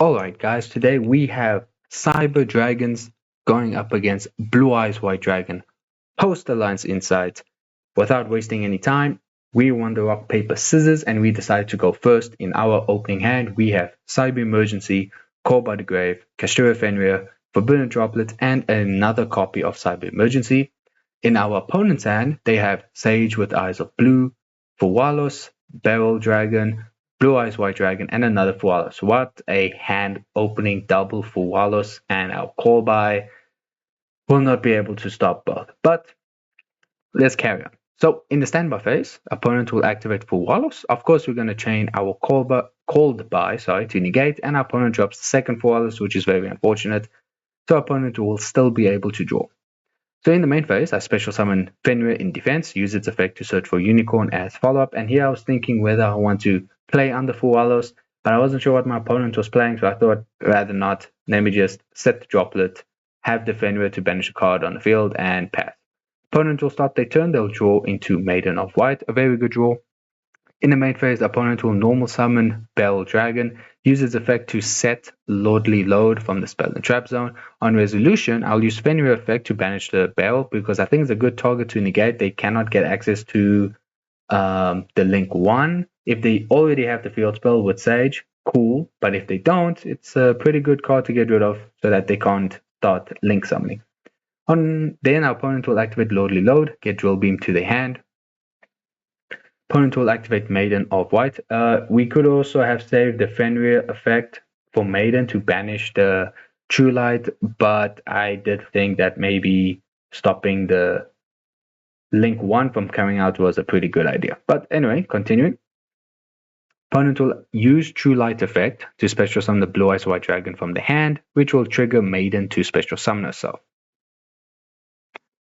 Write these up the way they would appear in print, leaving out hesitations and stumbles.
Alright guys, today we have Cyber Dragons going up against Blue Eyes White Dragon. Post Alliance Insight. Without wasting any time, we won the rock, paper, scissors and we decided to go first. In our opening hand, we have Cyber Emergency, Call by the Grave, Kashtira Fenrir, Forbidden Droplet and another copy of Cyber Emergency. In our opponent's hand, they have Sage with Eyes of Blue, Fuwalos, Beryl Dragon, Blue Eyes White Dragon, and another Fuwalos. What a hand opening double Fuwalos, and our call by will not be able to stop both. But let's carry on. So in the standby phase, opponent will activate Fuwalos. Of course, we're going to chain our called by to negate, and our opponent drops the second Fuwalos, which is very unfortunate. So opponent will still be able to draw. So in the main phase, I special summon Fenrir in defense, use its effect to search for Unicorn as follow-up, and here I was thinking whether I want to play under Fuwalos, but I wasn't sure what my opponent was playing, so I thought rather not. Let me just set the droplet, have the Fenrir to banish a card on the field, and pass. Opponent will start their turn, they'll draw into Maiden of White, a very good draw. In the main phase, opponent will normal summon Beryl Dragon, use its effect to set Lordly Load from the spell and trap zone. On resolution, I'll use Fenrir effect to banish the Beryl because I think it's a good target to negate. They cannot get access to the Link 1. If they already have the field spell with Sage, cool. But if they don't, it's a pretty good card to get rid of so that they can't start Link summoning. Then our opponent will activate Lordly Load, get Drill Beam to their hand. Opponent will activate Maiden of White. We could also have saved the Fenrir effect for Maiden to banish the True Light, but I did think that maybe stopping the Link 1 from coming out was a pretty good idea. But anyway, continuing. Opponent will use True Light effect to special summon the Blue Eyes White Dragon from the hand, which will trigger Maiden to special summon herself.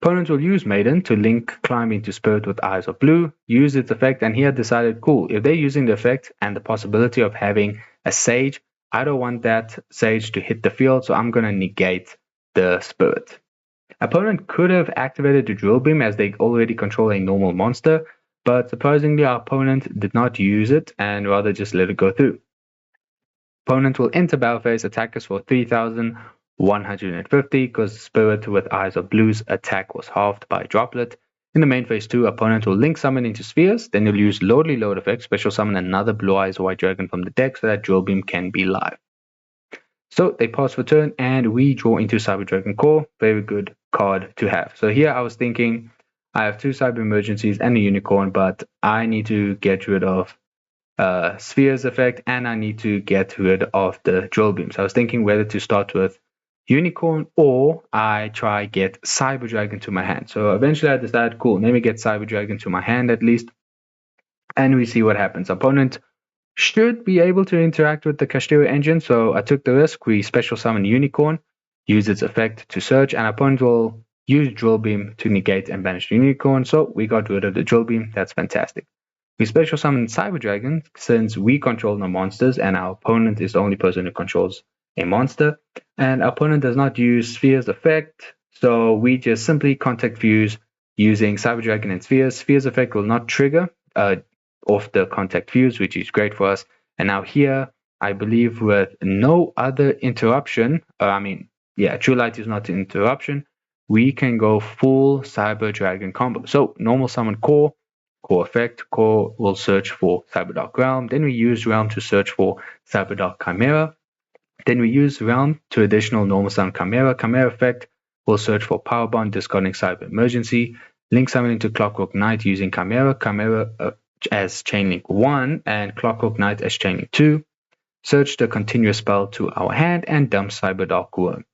Opponent will use Maiden to link Climb into Spirit with Eyes of Blue, use its effect, and here decided, cool, if they're using the effect and the possibility of having a Sage, I don't want that Sage to hit the field, so I'm going to negate the Spirit. Opponent could have activated the Drill Beam as they already control a normal monster, but surprisingly our opponent did not use it and rather just let it go through. Opponent will enter battle phase, attack us for 3,150 because Spirit with Eyes of Blue's attack was halved by Droplet. In the main phase 2, opponent will link summon into spheres, then you'll use Lordly Load effect, special summon another Blue Eyes White Dragon from the deck so that Drill Beam can be live. So they pass for turn and we draw into Cyber Dragon Core, very good card to have. So here I was thinking I have 2 Cyber Emergencies and a Unicorn, but I need to get rid of Spheres effect and I need to get rid of the Drill Beam. So I was thinking whether to start with Unicorn or I try get Cyber Dragon to my hand. So eventually I decided, cool, let me get Cyber Dragon to my hand at least, and we see what happens. Opponent should be able to interact with the Kashtira engine, so I took the risk. We special summon Unicorn, use its effect to search, and opponent will use Drill Beam to negate and banish the Unicorn, so we got rid of the Drill Beam. That's fantastic. We special summon Cyber Dragon since we control no monsters and our opponent is the only person who controls a monster, and our opponent does not use Sphere's effect, so we just simply contact fuse using Cyber Dragon and Spheres. Sphere's effect will not trigger off the contact fuse, which is great for us. And now here, I believe with no other interruption, True Light is not an interruption, we can go full Cyber Dragon combo. So normal summon Core effect, Core will search for Cyberdark Realm, then we use Realm to search for Cyberdark Chimera, then we use Realm to additional normal summon Chimera. Chimera effect will search for Power Bond, discarding Cyber Emergency, link summon into Clockwork Knight using Chimera, as Chainlink 1 and Clockwork Knight as Chainlink 2, search the continuous spell to our hand and dump Cyberdark Worm.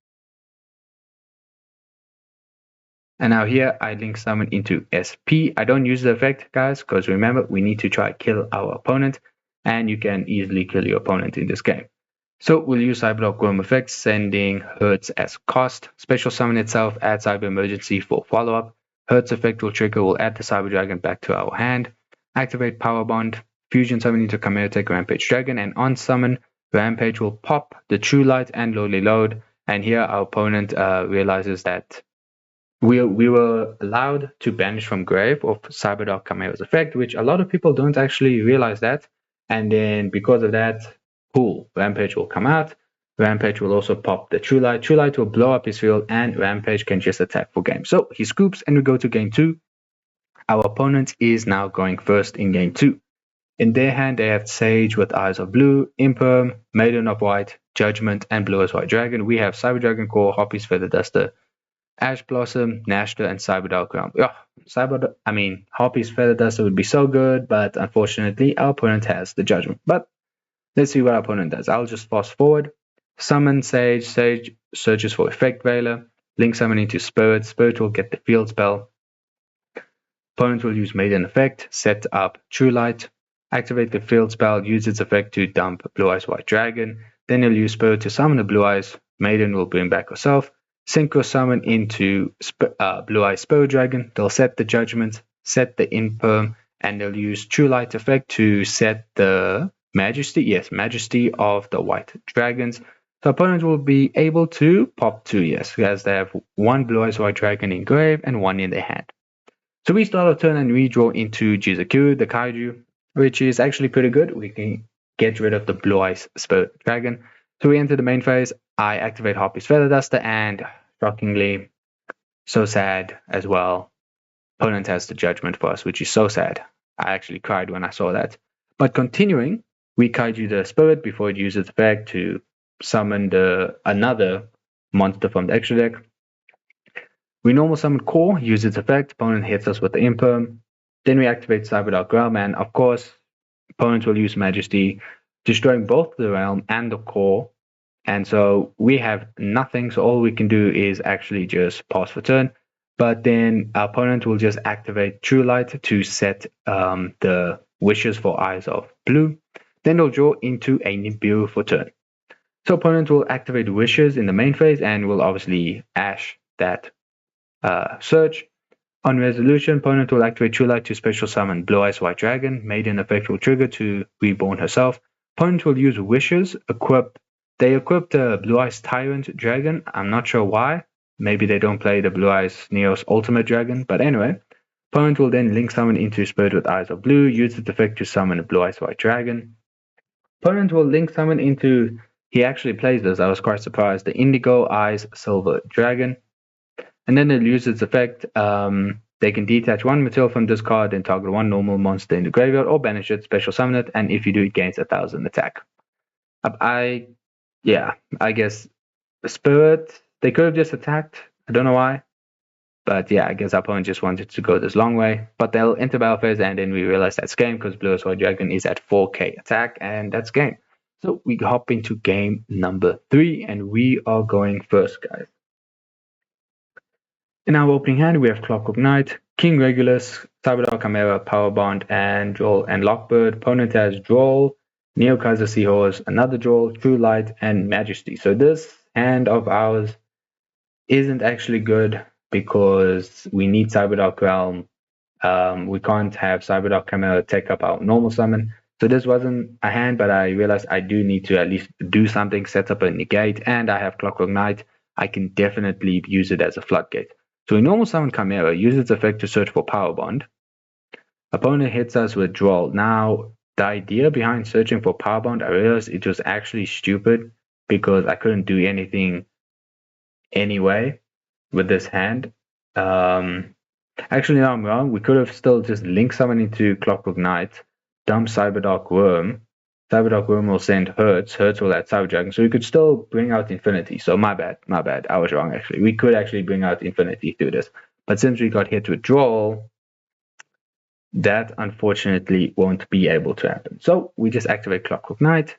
And now here I link summon into SP. I don't use the effect, guys, because remember we need to try kill our opponent, and you can easily kill your opponent in this game. So we'll use Cyberdark Worm effect, sending Hurts as cost, special summon itself, add Cyber Emergency for follow-up. Hurts effect will trigger, will add the Cyber Dragon back to our hand. Activate Power Bond, fusion summon into Chimera Tech Rampage Dragon, and on summon, Rampage will pop the True Light and Lordly Load. And here our opponent realizes that we were allowed to banish from grave of Cyberdark Chimera's effect, which a lot of people don't actually realize that. And then because of that, cool, Rampage will come out. Rampage will also pop the True Light. True Light will blow up his field, and Rampage can just attack for game. So he scoops, and we go to game 2. Our opponent is now going first in game 2. In their hand, they have Sage with Eyes of Blue, Imperm, Maiden of White, Judgment, and Blue as White Dragon. We have Cyber Dragon Core, Hoppy's Feather Duster, Ash Blossom, Nashter, and Cyber Dark Realm. Hoppy's Feather Duster would be so good, but unfortunately, our opponent has the Judgment. But let's see what our opponent does. I'll just fast forward. Summon Sage. Sage searches for Effect Veiler. Link Summon into Spirit. Spirit will get the Field Spell. Opponent will use Maiden Effect, set up True Light, activate the Field Spell, use its effect to dump Blue Eyes White Dragon. Then he'll use Spirit to summon the Blue Eyes. Maiden will bring back herself. Synchro Summon into Blue Eyes Spirit Dragon. They'll set the Judgment, set the Imperm, and they'll use True Light effect to set the Majesty of the White Dragons. So opponent will be able to pop 2, as they have 1 Blue Eyes White Dragon in grave and 1 in their hand. So we start our turn and we draw into Jizaku, the Kaiju, which is actually pretty good. We can get rid of the Blue Eyes Spirit Dragon. So we enter the main phase. I activate Hoppy's Feather Duster, and shockingly, so sad as well, opponent has the Judgment for us, which is so sad. I actually cried when I saw that. But continuing, we Kaiju the Spirit before it uses effect to summon another monster from the extra deck. We normal summon Core, use its effect, opponent hits us with the Imperm. Then we activate Cyber Dark Realm, and of course, opponents will use Majesty, destroying both the Realm and the Core. And so we have nothing, so all we can do is actually just pass for turn. But then our opponent will just activate True Light to set the wishes for Eyes of Blue. Then they'll draw into a Nibiru for turn. So opponent will activate wishes in the main phase and will obviously Ash that search. On resolution, opponent will activate True Light to special summon Blue Eyes White Dragon. Maiden effect will trigger to reborn herself. Opponent will use wishes. They equipped the Blue Eyes Tyrant Dragon. I'm not sure why. Maybe they don't play the Blue Eyes Neos Ultimate Dragon. But anyway, opponent will then link summon into Spirit with Eyes of Blue. Use its effect to summon a Blue Eyes White Dragon. Opponent will link summon into, he actually plays this, I was quite surprised, the Indigo Eyes Silver Dragon. And then they'll use its effect. They can detach 1 material from this card and target 1 normal monster in the graveyard, or banish it, special summon it, and if you do, it gains 1,000 attack. I guess Spirit, they could have just attacked. I don't know why. But yeah, I guess our opponent just wanted to go this long way. But they'll enter battle phase, and then we realize that's game because Blue Eyes White Dragon is at 4k attack, and that's game. So we hop into game number 3, and we are going first, guys. In our opening hand, we have Clockwork Knight, King Regulus, Cyberdark Chimera, Power Bond, and Droll and Lockbird. Opponent has Droll, Neo Kaiser Seahorse, another Droll, True Light, and Majesty. So this hand of ours isn't actually good because we need Cyberdark Realm. We can't have Cyberdark Chimera take up our normal summon. So this wasn't a hand, but I realized I do need to at least do something, set up a negate, and I have Clockwork Knight. I can definitely use it as a floodgate. So we normal summon Chimera, use its effect to search for Power Bond. Opponent hits us with Droll. Now, the idea behind searching for Power Bond, I realized it was actually stupid because I couldn't do anything anyway with this hand. Actually, no, I'm wrong. We could have still just link summon into Clockwork Knight, dump Cyberdark Worm. Cyberdark Worm will send Hertz. Hertz will add Cyber Dragon. So we could still bring out Infinity. So my bad. I was wrong, actually. We could actually bring out Infinity through this. But since we got hit with Droll, that unfortunately won't be able to happen. So we just activate Clockwork Knight.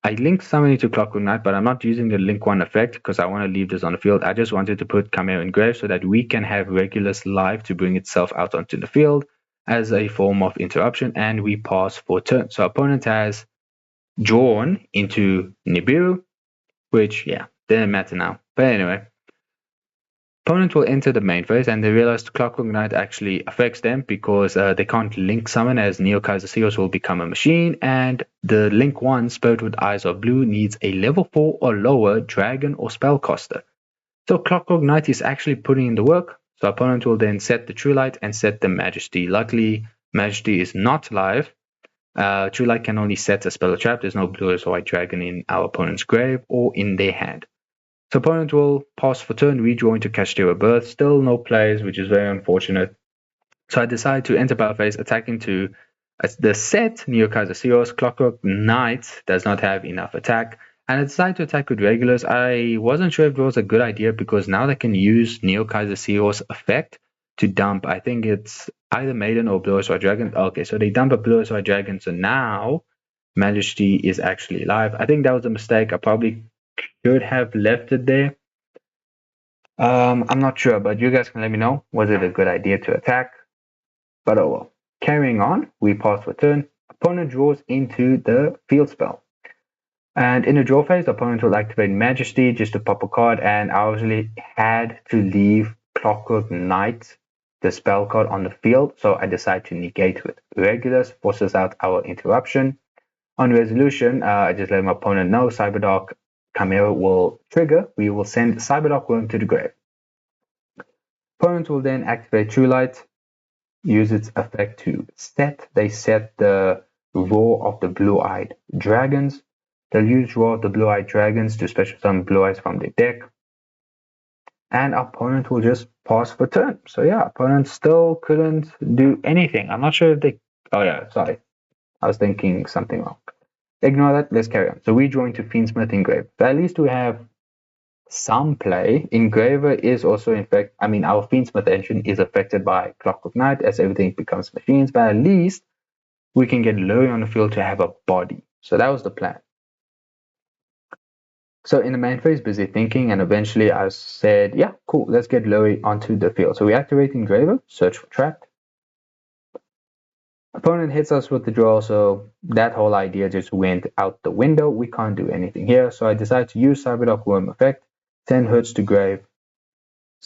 I link summon into Clockwork Knight, but I'm not using the link 1 effect because I want to leave this on the field. I just wanted to put Chimera in grave so that we can have Regulus live to bring itself out onto the field as a form of interruption, and we pass for turn. So opponent has drawn into Nibiru, which, didn't matter now. But anyway, opponent will enter the main phase, and they realize Clockwork Knight actually affects them because they can't link summon, as Neo Kaiser Seahorse will become a machine, and the link 1 Spirit with Eyes of Blue needs a level 4 or lower dragon or spellcaster. So Clockwork Knight is actually putting in the work. So opponent will then set the True Light and set the Majesty. Luckily, Majesty is not live. True Light can only set a spell or trap. There's no blue or white dragon in our opponent's grave or in their hand. So opponent will pass for turn, redraw into Kashtira Birth. Still no plays, which is very unfortunate. So I decide to enter battle phase, attack into the set Neokaiser Seals. Clockwork Knight does not have enough attack, and I decide to attack with regulars. I wasn't sure if it was a good idea because now they can use Neokaiser Seals effect to dump. I think it's either Maiden or Blue White Dragon. Okay, so they dump a Blue White Dragon. So now Majesty is actually alive. I think that was a mistake. I probably should have left it there. I'm not sure, but you guys can let me know. Was it a good idea to attack? But oh well. Carrying on, we pass for turn. Opponent draws into the field spell. And in the draw phase, the opponent will activate Majesty just to pop a card, and I obviously had to leave Clockwork Knight, the spell card, on the field, so I decide to negate with Regulus, forces out our interruption. On resolution, I just let my opponent know Cyberdark Chimera will trigger. We will send Cyberdark Worm to the grave. Opponent will then activate True Light, use its effect to set. They set the Roar of the Blue-Eyed Dragons. They'll use Roar of the Blue-Eyed Dragons to special summon Blue Eyes from their deck. And our opponent will just pass for turn. So yeah, opponent still couldn't do anything. I'm not sure if they... Oh yeah, sorry. I was thinking something wrong. Ignore that, let's carry on. So we draw into Fiendsmith Engraver. So at least we have some play. Engraver is also, in fact, I mean, our Fiendsmith engine is affected by Clockwork Knight as everything becomes machines, but at least we can get Lurry on the field to have a body. So that was the plan. So in the main phase, busy thinking, and eventually I said, yeah, cool, let's get Lurry onto the field. So we activate Engraver, search for Trapped. Opponent hits us with the draw, so that whole idea just went out the window. We can't do anything here, so I decide to use Cyberdark Worm effect, send Hertz to grave.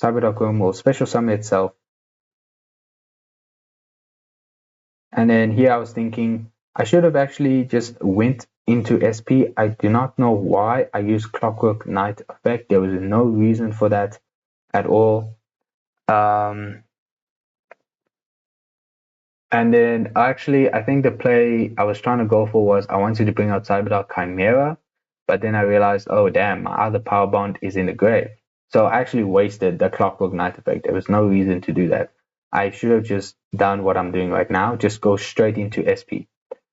Cyberdark Worm will special summon itself. And then here I was thinking, I should have actually just went into SP. I do not know why I used Clockwork Knight effect. There was no reason for that at all. And then actually, I think the play I was trying to go for was I wanted to bring out Cyberdark Chimera, but then I realized, oh damn, my other power bond is in the grave. So I actually wasted the Clockwork Knight effect. There was no reason to do that. I should have just done what I'm doing right now, just go straight into SP.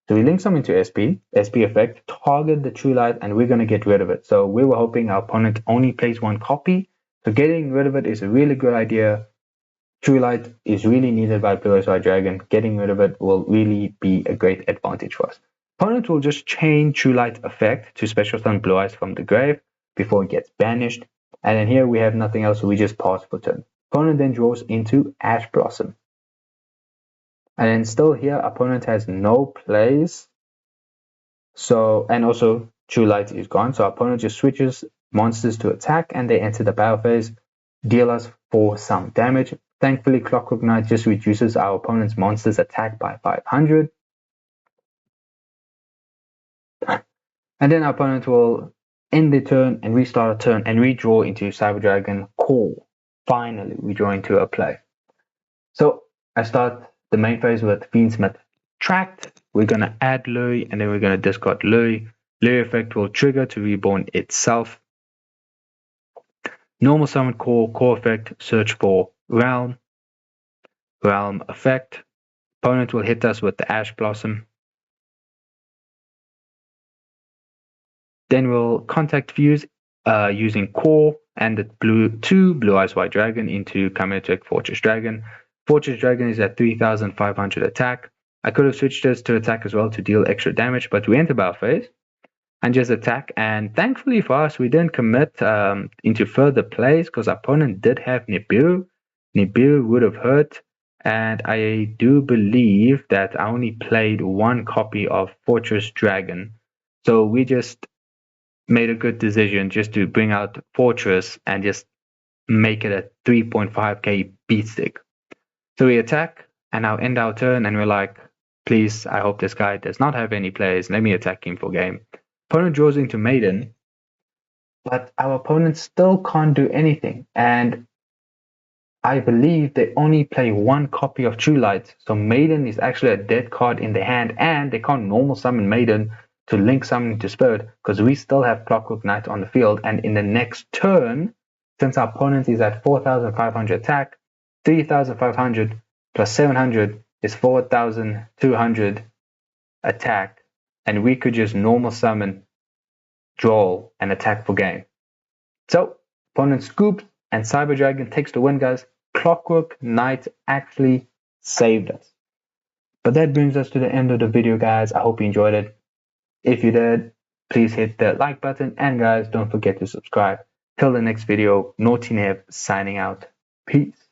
So we link some into SP effect, target the True Light, and we're going to get rid of it. So we were hoping our opponent only plays one copy. So getting rid of it is a really good idea. True Light is really needed by Blue White Dragon. Getting rid of it will really be a great advantage for us. Opponent will just chain True Light effect to special summon Blue Eyes from the grave before it gets banished. And then here we have nothing else, so we just pass for turn. Opponent then draws into Ash Blossom. And then still here, opponent has no plays. So, and also True Light is gone. So opponent just switches monsters to attack and they enter the battle phase, deal us for some damage. Thankfully, Clockwork Knight just reduces our opponent's monster's attack by 500. And then our opponent will end the turn and restart a turn and redraw into Cyber Dragon Call. Finally, we draw into a play. So I start the main phase with Fiendsmith Tract. We're going to add Lurry and then we're going to discard Lurry. Lurry effect will trigger to reborn itself. Normal summon core effect, search for Realm effect. Opponent will hit us with the Ash Blossom. Then we'll contact Fuse using core and the two Blue Eyes White Dragon into Chimeric Fortress Dragon. Fortress Dragon is at 3,500 attack. I could have switched this to attack as well to deal extra damage, but we enter battle phase and just attack. And thankfully for us, we didn't commit into further plays because our opponent did have Nibiru. Nibiru would have hurt. And I do believe that I only played one copy of Fortress Dragon. So we just made a good decision just to bring out Fortress and just make it a 3.5k beat stick. So we attack and now end our turn and we're like, please, I hope this guy does not have any plays. Let me attack him for game. Opponent draws into Maiden, but our opponent still can't do anything. And I believe they only play one copy of True Light, so Maiden is actually a dead card in their hand, and they can't normal summon Maiden to link summon to Spirit because we still have Clockwork Knight on the field. And in the next turn, since our opponent is at 4,500 attack, 3,500 plus 700 is 4,200 attack, and we could just normal summon, draw, and attack for game. So, opponent scoops, and Cyber Dragon takes the win, guys. Clockwork Knight actually saved us. But that brings us to the end of the video, guys. I hope you enjoyed it. If you did, please hit the like button, and guys, don't forget to subscribe. Till the next video, Naughty Nev signing out. Peace.